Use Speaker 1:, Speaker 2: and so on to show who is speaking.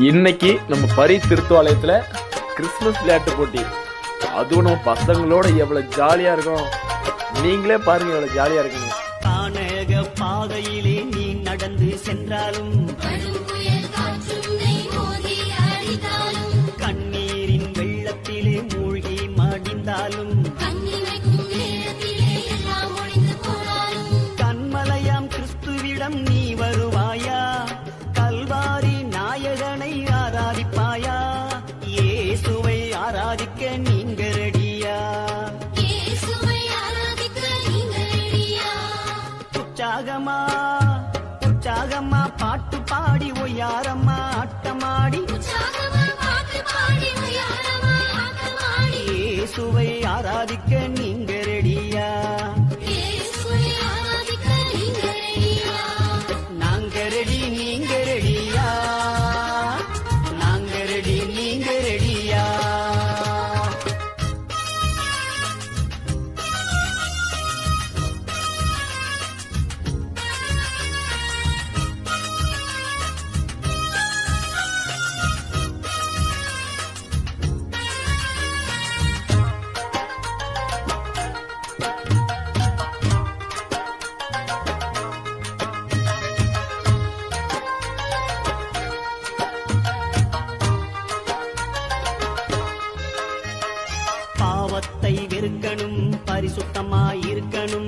Speaker 1: இன்னைக்கு நம்ம பரி திருத்துவாலயத்துல கிறிஸ்துமஸ் விளையாட்டு போட்டி. அதுவும் நம்ம பசங்களோட எவ்வளவு ஜாலியா இருக்கும். நீங்களே பாருங்க எவ்வளவு ஜாலியா இருக்குங்க.
Speaker 2: தானக பாதையிலே நீ நடந்து சென்றாலும் கண்ணீரின் வெள்ளத்திலே மூழ்கி மடிந்தாலும் கண்மலையாம் கிறிஸ்துவிடம் நீ வருவாயா? கல்வாரி நாயகனை ஆராதிப்பாயா? இயேசுவை ஆராதிக்க நீங்க ரெடியா? உற்சாகமா உற்சாகமா பாட்டு பாடி ஒய்யாரம்மா ஆட்டமாடி இயேசுவை ஆராதிக்க நீங்க ரெடியா? நாங்க ரெடி நீங்க ரெடியா? நாங்க ரெடி நீங்க ரெடியா? பாவத்தை வெறுக்கணும், பரிசுத்தமாயிருக்கணும்,